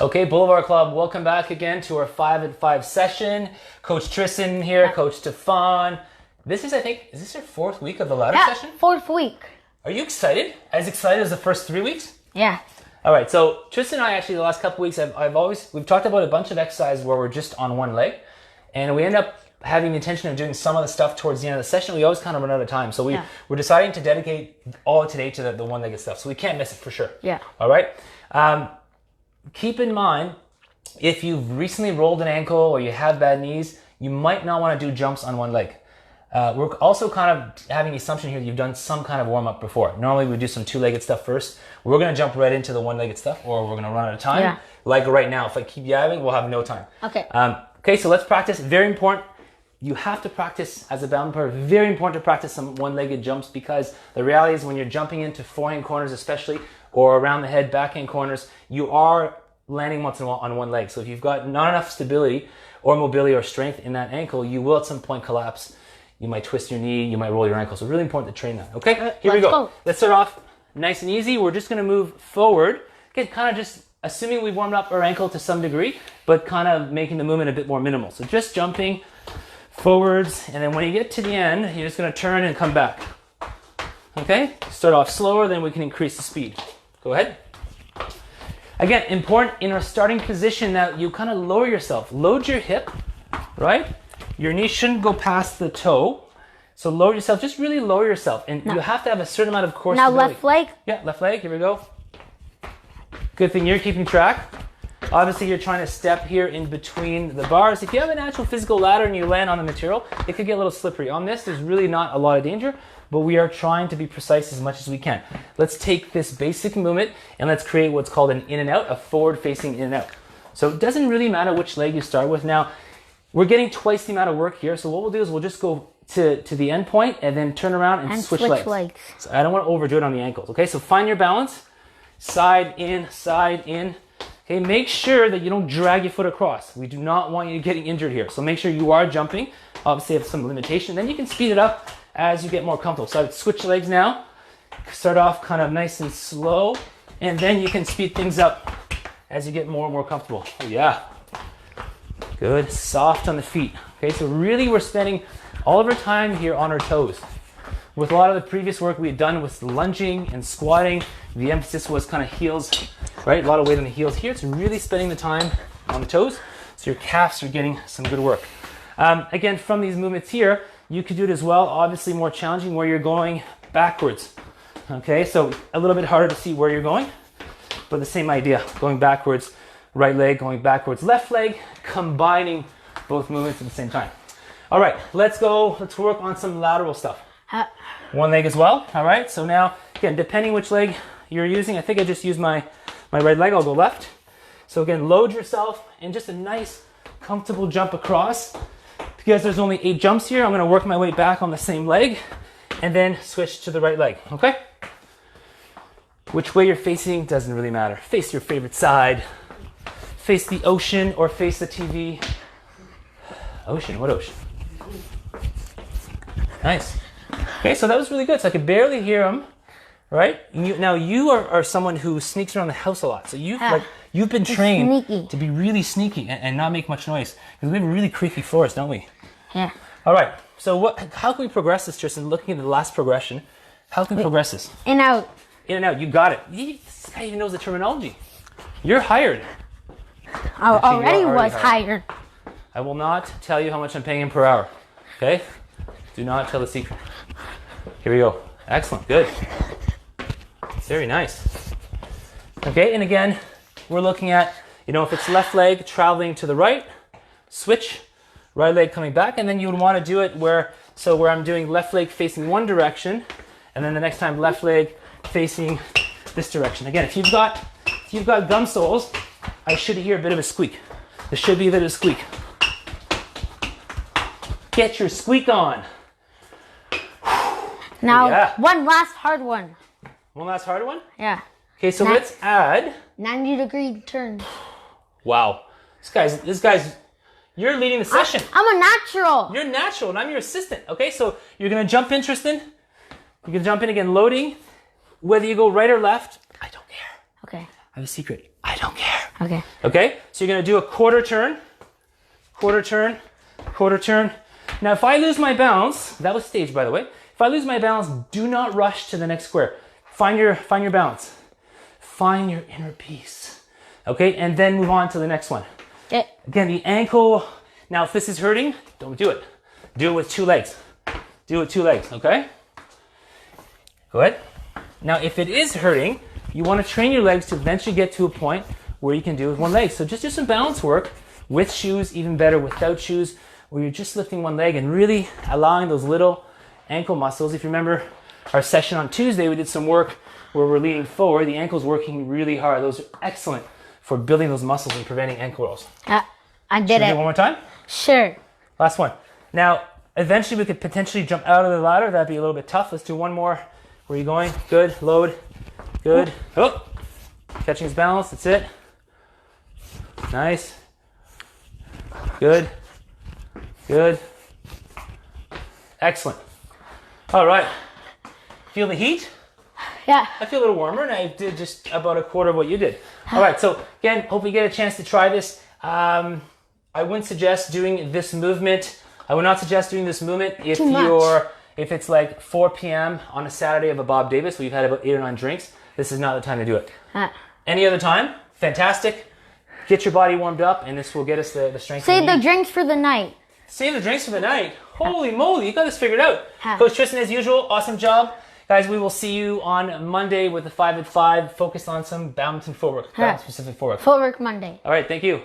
Okay, Boulevard Club, welcome back again to our 5 and 5 session. Coach Tristan here, Coach Stephane. This is, I think, is this your 4th week of the ladder session? 4th week. Are you excited? As excited as the first 3 weeks? Yeah. All right, so Tristan and I actually the last couple weeks, we've talked about a bunch of exercises where we're just on one leg, and we end up having the intention of doing some of the stuff towards the end of the session. We always kind of run out of time, so we're deciding to dedicate all of today to the one-legged stuff, so we can't miss it for sure. Yeah. All right. Keep in mind, if you've recently rolled an ankle or you have bad knees, you might not want to do jumps on one leg. We're also kind of having the assumption here that you've done some kind of warm-up before. Normally we do some two-legged stuff first. We're going to jump right into the one-legged stuff, or we're going to run out of time. Yeah. Like right now, if I keep yabbing, we'll have no time. Okay. Okay, so let's practice. Very important. You have to practice as a badminton player. Very important to practice some one-legged jumps, because the reality is when you're jumping into forehand corners especially, or around the head, backhand corners, you are landing once in a while on one leg. So if you've got not enough stability or mobility or strength in that ankle, you will at some point collapse. You might twist your knee, you might roll your ankle. So really important to train that. Okay, here we go. Let's start off nice and easy. We're just gonna move forward. Again, kind of just assuming we've warmed up our ankle to some degree, but kind of making the movement a bit more minimal. So just jumping forwards, and then when you get to the end, you're just gonna turn and come back. Okay, start off slower, then we can increase the speed. Go ahead. Again, important in a starting position that you kind of lower yourself. Load your hip, right? Your knee shouldn't go past the toe. So lower yourself, just really lower yourself. And you have to have a certain amount of core stability. Now left leg? Yeah, left leg, here we go. Good thing you're keeping track. Obviously you're trying to step here in between the bars. If you have an actual physical ladder and you land on the material, it could get a little slippery. On this, there's really not a lot of danger, but we are trying to be precise as much as we can. Let's take this basic movement and let's create what's called an in and out, a forward-facing in and out. So it doesn't really matter which leg you start with. Now, we're getting twice the amount of work here, so what we'll do is we'll just go to the end point and then turn around and switch legs. So I don't want to overdo it on the ankles, okay? So find your balance, side in, okay? Make sure that you don't drag your foot across. We do not want you getting injured here, so make sure you are jumping. Obviously, have some limitation, then you can speed it up as you get more comfortable. So I would switch legs now, start off kind of nice and slow, and then you can speed things up as you get more and more comfortable. Oh yeah, good, soft on the feet. Okay, so really we're spending all of our time here on our toes. With a lot of the previous work we had done with lunging and squatting, the emphasis was kind of heels, right? A lot of weight on the heels. Here it's really spending the time on the toes, so your calves are getting some good work. Again, from these movements here, you could do it as well, obviously more challenging where you're going backwards. Okay, so a little bit harder to see where you're going, but the same idea, going backwards, right leg, going backwards, left leg, combining both movements at the same time. All right, let's go, let's work on some lateral stuff. One leg as well, all right? So now, again, depending which leg you're using, I think I just used my right leg, I'll go left. So again, load yourself and just a nice, comfortable jump across. Because there's only 8 jumps here, I'm gonna work my way back on the same leg and then switch to the right leg, okay? Which way you're facing doesn't really matter. Face your favorite side. Face the ocean or face the TV. Ocean, what ocean? Nice. Okay, so that was really good. So I could barely hear him, right? Now you are someone who sneaks around the house a lot. So you've been trained to be really sneaky and not make much noise. Because we have really creaky floors, don't we? Yeah. All right. So how can we progress this, Tristan? Looking at the last progression, how can we progress this? In out. In and out. You got it. This guy even knows the terminology. You're hired. I already was hired. I will not tell you how much I'm paying him per hour. Okay? Do not tell the secret. Here we go. Excellent. Good. Very nice. Okay, and again, we're looking at, if it's left leg traveling to the right, switch, right leg coming back, and then you would want to do it where I'm doing left leg facing one direction, and then the next time left leg facing this direction. Again, if you've got gum soles, I should hear a bit of a squeak. There should be a bit of a squeak. Get your squeak on. Now, one last hard one. One last hard one? Yeah. Okay, so let's add 90-degree turn. Wow. This guy's, you're leading the session. I'm a natural. You're natural, and I'm your assistant. Okay, so you're going to jump in, Tristan. You're going to jump in again, loading. Whether you go right or left, I don't care. Okay. I have a secret. I don't care. Okay. Okay, so you're gonna do a quarter turn, quarter turn, quarter turn. Now, if I lose my balance, that was staged, by the way. If I lose my balance, do not rush to the next square. Find your balance. Find your inner peace. Okay, and then move on to the next one. Okay. Again, the ankle. Now, if this is hurting, don't do it. Do it with 2 legs. Do it with 2 legs, okay? Good. Now, if it is hurting, you want to train your legs to eventually get to a point where you can do it with 1 leg. So just do some balance work with shoes, even better without shoes, where you're just lifting 1 leg and really allowing those little ankle muscles. If you remember our session on Tuesday, we did some work where we're leaning forward. The ankle's working really hard. Those are excellent for building those muscles and preventing ankle rolls. I did Should we it. do it one more time? Sure. Last one. Now, eventually we could potentially jump out of the ladder. That'd be a little bit tough. Let's do one more. Where are you going? Good. Load. Good. Oh. Catching his balance. That's it. Nice. Good. Good. Excellent. All right. Feel the heat? Yeah. I feel a little warmer, and I did just about a quarter of what you did. All right, so again, hope you get a chance to try this. I wouldn't suggest doing this movement. I would not suggest doing this movement if it's like 4 p.m. on a Saturday of a Bob Davis where you've had about 8 or 9 drinks. This is not the time to do it. Any other time, fantastic. Get your body warmed up, and this will get us the strength. Save the drinks for the night. Save the drinks for the night. Holy moly, you got this figured out. Coach Tristan, as usual, awesome job. Guys, we will see you on Monday with the 5 at 5, focused on some badminton footwork, badminton-specific footwork. Footwork Monday. All right, thank you.